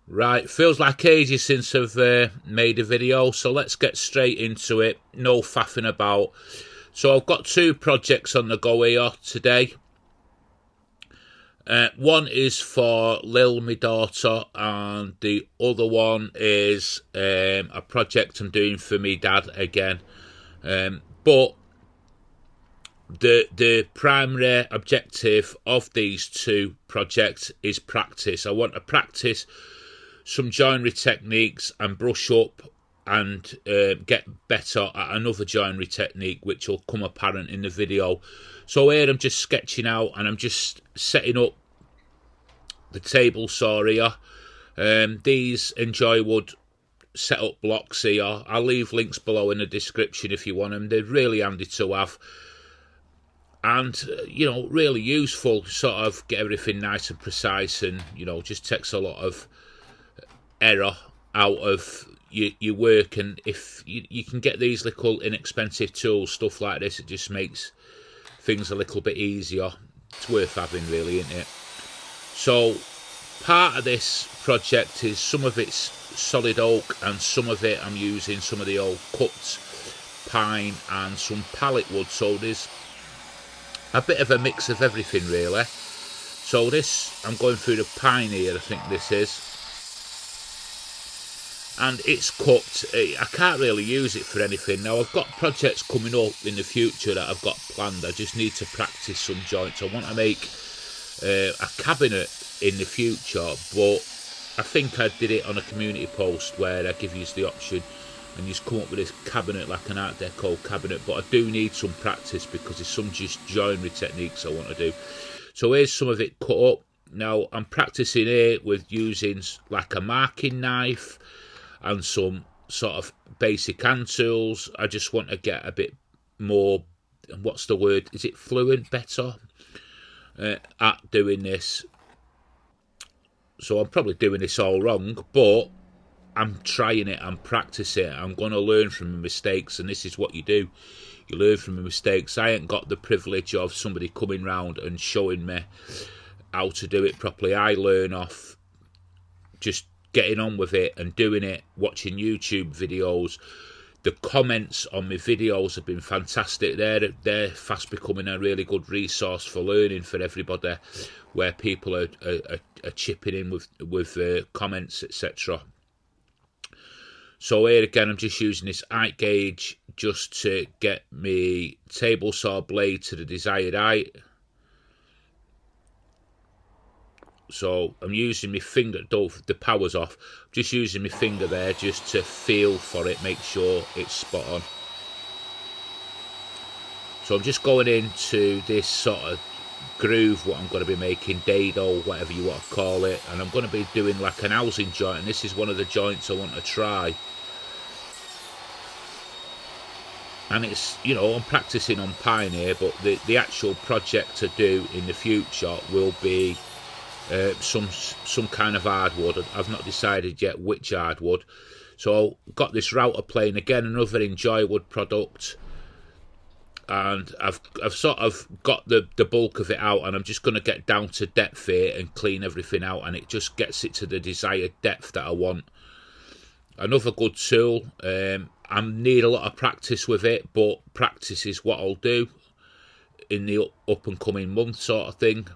Right, feels like ages since I've made a video, so let's get straight into it. No faffing about. So I've got two projects on the go here today. One is for Lil, my daughter, and the other one is a project I'm doing for me dad again. But the primary objective of these two projects is practice. I want to practice some joinery techniques and brush up and get better at another joinery technique, which will come apparent in the video. So here I'm just sketching out and I'm just setting up the table saw here. These Enjoy Wood setup blocks here, I'll leave links below in the description if you want them. They're really handy to have and you know, really useful. Sort of get everything nice and precise, and you know, just takes a lot of error out of your work. And if you can get these little inexpensive tools, stuff like this, it just makes things a little bit easier. It's worth having, really, isn't it? So part of this project is some of it's solid oak and some of it I'm using some of the old cut pine and some pallet wood, so there's a bit of a mix of everything really. So this, I'm going through the pine here, I think this is, and it's cut. I can't really use it for anything. Now I've got projects coming up in the future that I've got planned. I just need to practice some joints. I want to make a cabinet in the future, but I think I did it on a community post where I give you the option and you just come up with this cabinet like an art deco cabinet. But I do need some practice because there's some just joinery techniques I want to do. So here's some of it cut up. Now I'm practicing here with using like a marking knife and some sort of basic hand tools. I just want to get a bit more, what's the word, is it fluent, better at doing this. So I'm probably doing this all wrong, but I'm trying it, I'm practicing it, I'm going to learn from my mistakes, and this is what you do. You learn from my mistakes. I ain't got the privilege of somebody coming round and showing me how to do it properly. I learn off just getting on with it and doing it, watching YouTube videos. The comments on my videos have been fantastic. They're fast becoming a really good resource for learning for everybody, where people are chipping in with comments, etc. So here again, I'm just using this height gauge just to get my table saw blade to the desired height. So I'm using my finger, the power's off, just using my finger there just to feel for it, make sure it's spot on. So I'm just going into this sort of groove, what I'm going to be making, dado, whatever you want to call it, and I'm going to be doing like an housing joint, and this is one of the joints I want to try. And it's, you know, I'm practicing on pine here, but the actual project to do in the future will be some kind of hardwood. I've not decided yet which hardwood. So got this router plane again, another Enjoy Wood product, and I've sort of got the bulk of it out, and I'm just going to get down to depth here and clean everything out, and it just gets it to the desired depth that I want. Another good tool. I need a lot of practice with it, but practice is what I'll do in the up and coming month sort of thing.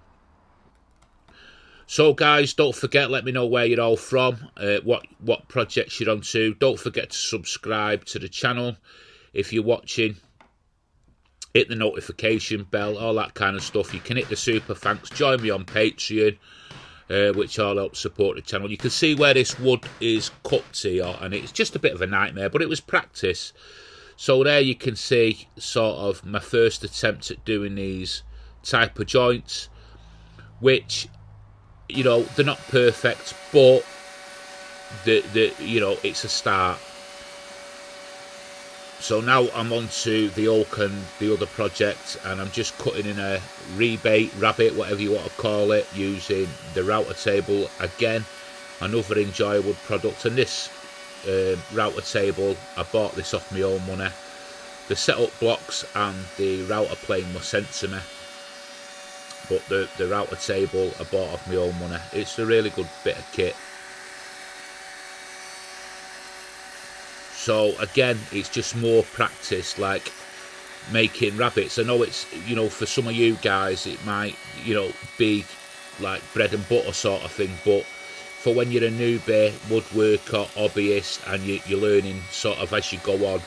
So guys, don't forget, let me know where you're all from, what projects you're on to. Don't forget to subscribe to the channel if you're watching. Hit the notification bell, all that kind of stuff. You can hit the super thanks. Join me on Patreon, which all help support the channel. You can see where this wood is cut here, and it's just a bit of a nightmare, but it was practice. So there you can see sort of my first attempt at doing these type of joints, which, you know, they're not perfect, but you know, it's a start. So now I'm on to the oak and the other project, and I'm just cutting in a rebate, rabbit, whatever you want to call it, using the router table again, another Enjoy Wood product. And this router table, I bought this off my own money. The setup blocks and the router plane were sent to me, but the router table I bought off my own money. It's a really good bit of kit. So again, it's just more practice, like making rabbits. I know it's, you know, for some of you guys it might, you know, be like bread and butter sort of thing, but for when you're a newbie woodworker, hobbyist, and you're learning sort of as you go on,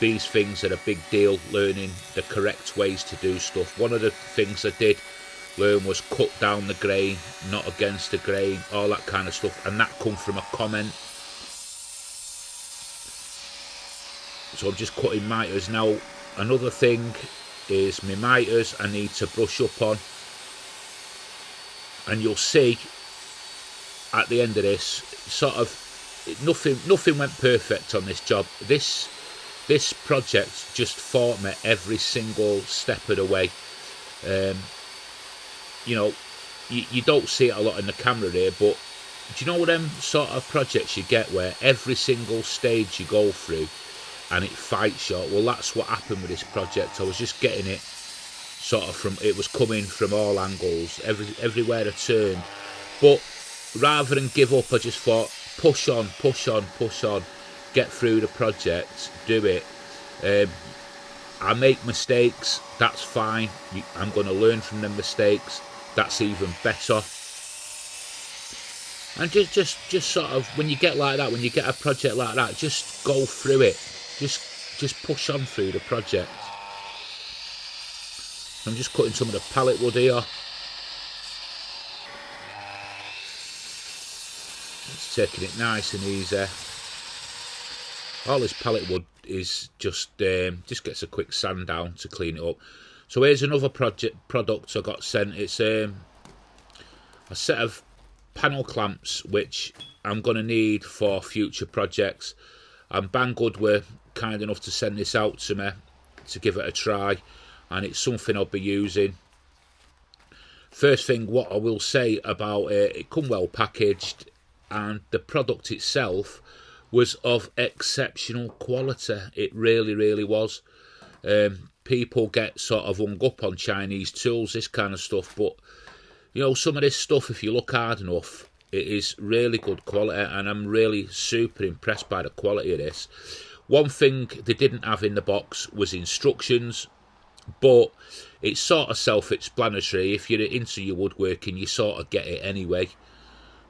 these things are a big deal, learning the correct ways to do stuff. One of the things I did learn was cut down the grain, not against the grain, all that kind of stuff, and that come from a comment. So I'm just cutting miters. Now another thing is my miters I need to brush up on, and you'll see at the end of this, sort of nothing went perfect on this job. This project just fought me every single step of the way. You know, you don't see it a lot in the camera here, but do you know what them sort of projects you get where every single stage you go through and it fights you? Well, that's what happened with this project. I was just getting it sort of from, it was coming from all angles, everywhere I turned. But rather than give up, I just thought, push on, get through the project, do it. I make mistakes, that's fine. I'm going to learn from them mistakes, that's even better. And just sort of, when you get like that, when you get a project like that, just go through it. Just push on through the project. I'm just cutting some of the pallet wood here. Just taking it nice and easy. All this pallet wood is just gets a quick sand down to clean it up. So here's another product I got sent. It's a set of panel clamps which I'm going to need for future projects, and Banggood were kind enough to send this out to me to give it a try, and it's something I'll be using. First thing, what I will say about it, it come well packaged, and the product itself was of exceptional quality. It really was. People get sort of hung up on Chinese tools, this kind of stuff, but you know, some of this stuff, if you look hard enough, it is really good quality, and I'm really super impressed by the quality of this. One thing they didn't have in the box was instructions, but it's sort of self-explanatory. If you're into your woodworking, you sort of get it anyway.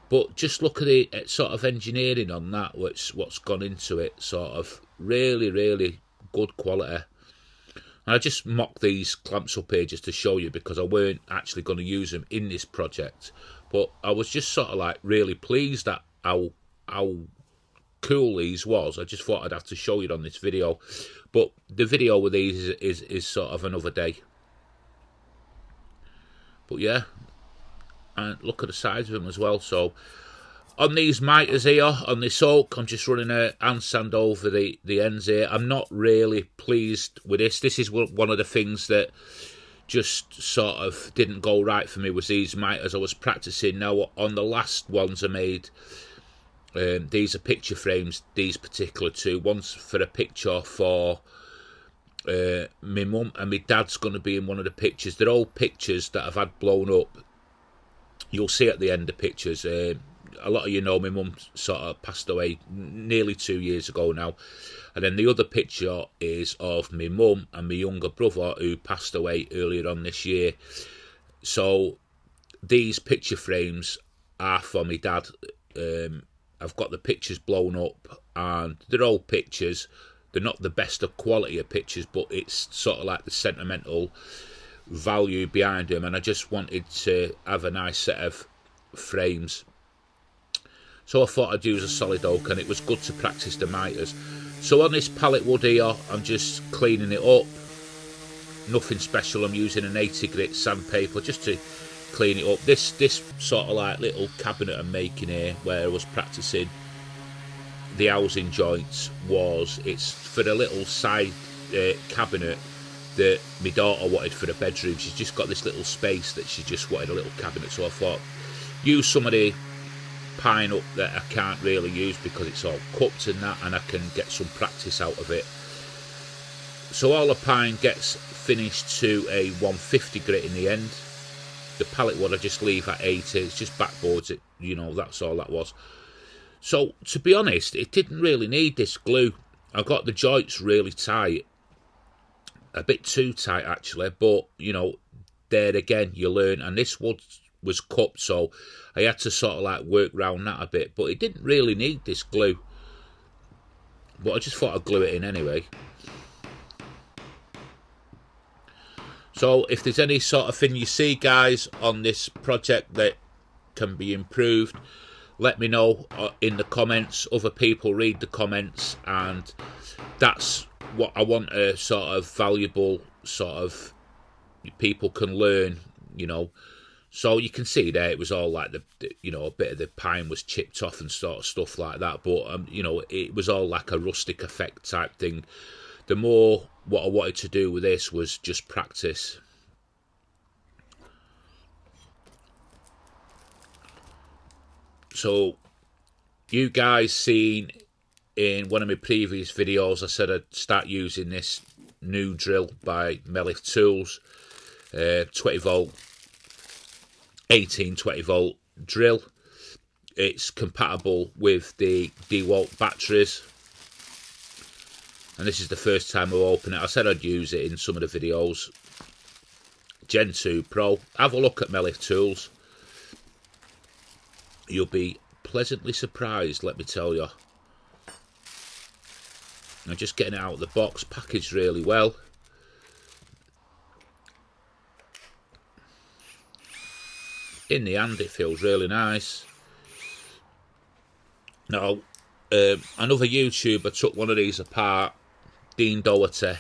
But just look at the sort of engineering on that, what's gone into it, sort of really good quality. And I just mocked these clamps up here just to show you, because I weren't actually going to use them in this project. But I was just sort of like really pleased at how cool these was. I just thought I'd have to show you on this video. But the video with these is sort of another day. But yeah, and look at the size of them as well. So on these miters here, on this oak, I'm just running a hand sand over the ends here. I'm not really pleased with this. This is one of the things that just sort of didn't go right for me, was these miters. I was practicing. Now on the last ones I made, these are picture frames, these particular two. One's for a picture for my mum, and my dad's going to be in one of the pictures. They're all pictures that I've had blown up. You'll see at the end the pictures. A lot of you know my mum sort of passed away nearly 2 years ago now. And then the other picture is of my mum and my younger brother, who passed away earlier on this year. So these picture frames are for my dad. I've got the pictures blown up, and they're old pictures. They're not the best of quality of pictures, but it's sort of like the sentimental value behind them, and I just wanted to have a nice set of frames. So I thought I'd use a solid oak, and it was good to practice the miters. So on this pallet wood here, I'm just cleaning it up. Nothing special. I'm using an 80 grit sandpaper just to clean it up. This sort of like little cabinet I'm making here, where I was practicing the housing joints, it's for a little side cabinet that my daughter wanted for the bedroom. She's just got this little space that she just wanted a little cabinet. So I thought, use some of the pine up that I can't really use because it's all cupped and that, and I can get some practice out of it. So all the pine gets finished to a 150 grit in the end. The pallet wood I just leave at 80. It's just backboards, you know, that's all that was. So to be honest, it didn't really need this glue. I got the joints really tight, a bit too tight actually, but you know, there again you learn, and this wood was cupped, so I had to sort of like work around that a bit, but it didn't really need this glue, but I just thought I'd glue it in anyway. So if there's any sort of thing you see, guys, on this project that can be improved, let me know in the comments. Other people read the comments, and that's what I want, a sort of valuable sort of people can learn, you know. So you can see there it was all like the you know, a bit of the pine was chipped off and sort of stuff like that, but you know, it was all like a rustic effect type thing. The more what I wanted to do with this was just practice. So you guys seen in one of my previous videos, I said I'd start using this new drill by Melif Tools, 20 volt, 18-20 volt drill. It's compatible with the DeWalt batteries, and this is the first time I've opened it. I said I'd use it in some of the videos. Gen 2 Pro. Have a look at Melif Tools. You'll be pleasantly surprised, let me tell you. I'm just getting it out of the box, packaged really well. In the hand it feels really nice. Now, another YouTuber took one of these apart, Dean Doherty,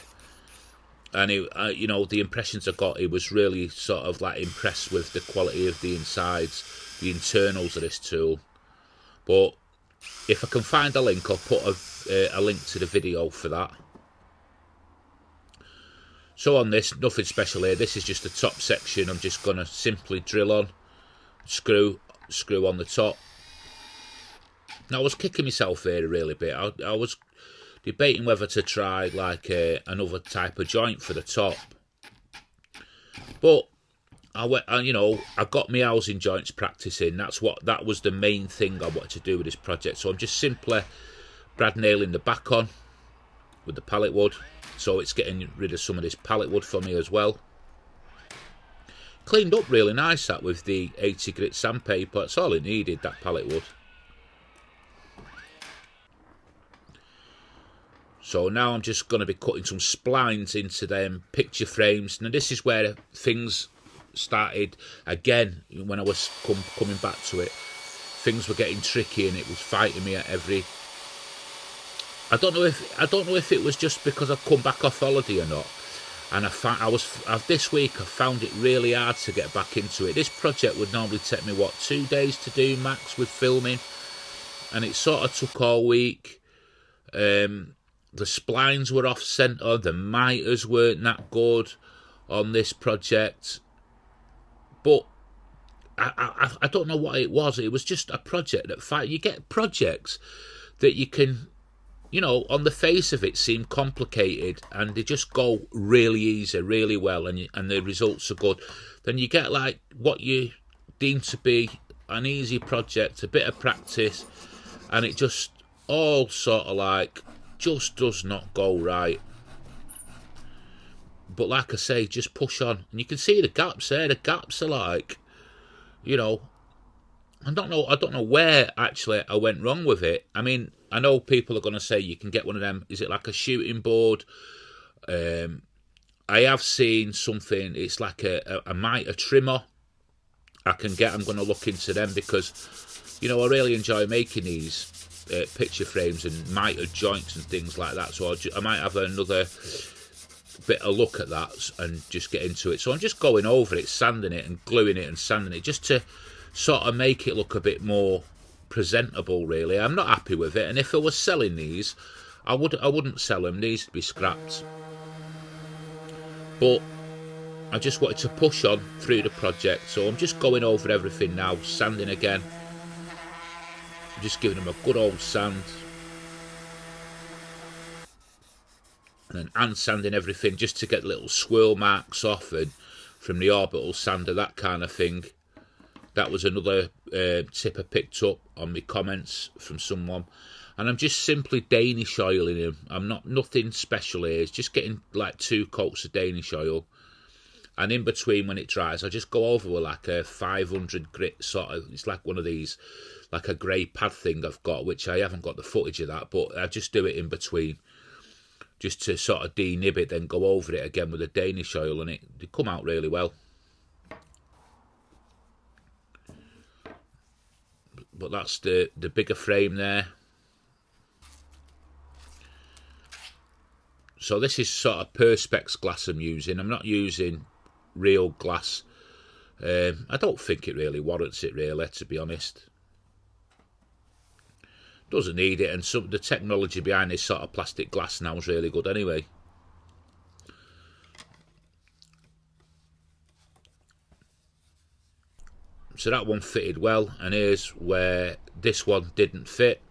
and you know, the impressions I got, he was really sort of like impressed with the quality of the insides, the internals of this tool. But if I can find a link, I'll put a link to the video for that. So on this, nothing special here. This is just the top section. I'm just going to simply drill on, screw on the top. Now, I was kicking myself here a really bit. I was debating whether to try like another type of joint for the top, but you know, I got my housing joints practicing. That was the main thing I wanted to do with this project. So I'm just simply brad nailing the back on with the pallet wood, so it's getting rid of some of this pallet wood for me as well. Cleaned up really nice that with the 80 grit sandpaper. That's all it needed, that pallet wood. So now I'm just going to be cutting some splines into them picture frames. Now this is where things started again. When I was coming back to it, things were getting tricky, and it was fighting me at every. I don't know if it was just because I'd come back off holiday or not, and this week I found it really hard to get back into it. This project would normally take me 2 days to do max with filming, and it sort of took all week. The splines were off centre, the miters weren't that good on this project. But I don't know what it was. It was just a project that you get projects that you can, you know, on the face of it seem complicated, and they just go really easy, really well, and the results are good. Then you get like what you deem to be an easy project, a bit of practice, and it just all sort of like just does not go right. But like I say, just push on, and you can see the gaps there. The gaps are like, you know, I don't know where actually I went wrong with it. I mean, I know people are going to say you can get one of them. Is it like a shooting board? I have seen something. It's like a miter trimmer. I can get. I'm going to look into them because, you know, I really enjoy making these picture frames and miter joints and things like that. So I might have another bit of look at that and just get into it. So I'm just going over it, sanding it and gluing it and sanding it, just to sort of make it look a bit more presentable. Really, I'm not happy with it, and if I was selling these, I wouldn't sell them. These to be scrapped. But I just wanted to push on through the project, so I'm just going over everything now, sanding again. I'm just giving them a good old sand. And then hand sanding everything just to get little swirl marks off, and from the orbital sander, that kind of thing. That was another tip I picked up. on my comments from someone, and I'm just simply Danish oiling him. I'm not nothing special here. It's just getting like 2 coats of Danish oil, and in between when it dries, I just go over with like a 500 grit sort of. It's like one of these, like a grey pad thing I've got, which I haven't got the footage of that, but I just do it in between, just to sort of denib it, then go over it again with a Danish oil, and they come out really well. But that's the bigger frame there. So this is sort of perspex glass I'm using. I'm not using real glass. I don't think it really warrants it, really, to be honest. Doesn't need it, and the technology behind this sort of plastic glass now is really good anyway. So that one fitted well, and here's where this one didn't fit.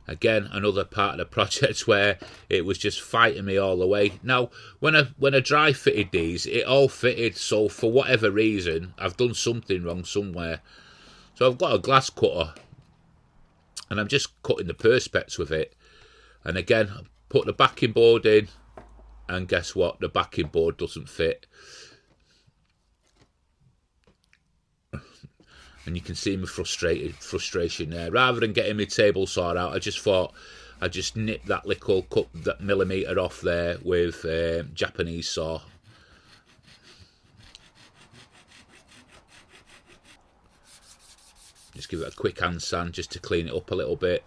Again, another part of the project where it was just fighting me all the way. Now, when I dry fitted these, it all fitted, so for whatever reason, I've done something wrong somewhere. So I've got a glass cutter, and I'm just cutting the perspex with it. And again, I put the backing board in, and guess what? The backing board doesn't fit. And you can see my frustration there. Rather than getting my table saw out, I just thought I'd just nip that little that millimetre off there with Japanese saw. Just give it a quick hand sand just to clean it up a little bit.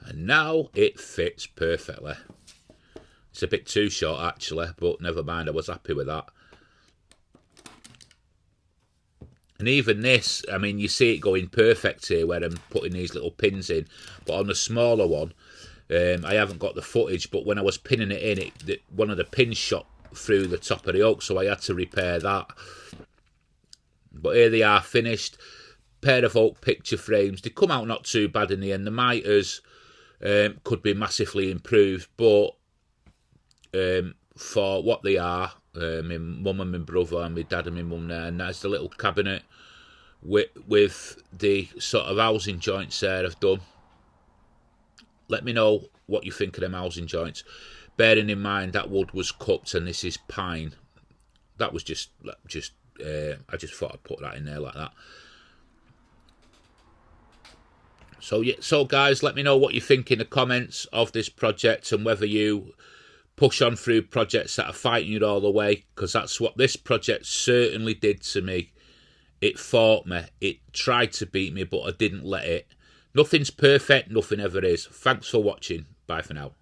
And now it fits perfectly. It's a bit too short actually, but never mind, I was happy with that. And even this, I mean, you see it going perfect here where I'm putting these little pins in. But on the smaller one, I haven't got the footage, but when I was pinning it in, one of the pins shot through the top of the oak, so I had to repair that. But here they are, finished. Pair of oak picture frames. They come out not too bad in the end. The miters could be massively improved, but for what they are, my mum and my brother and my dad and my mum there, and that's the little cabinet with the sort of housing joints there I've done. Let me know what you think of them housing joints, bearing in mind that wood was cut and this is pine. That was just I just thought I'd put that in there like that. So yeah, so guys, let me know what you think in the comments of this project, and whether you push on through projects that are fighting you all the way, because that's what this project certainly did to me. It fought me. It tried to beat me, but I didn't let it. Nothing's perfect. Nothing ever is. Thanks for watching. Bye for now.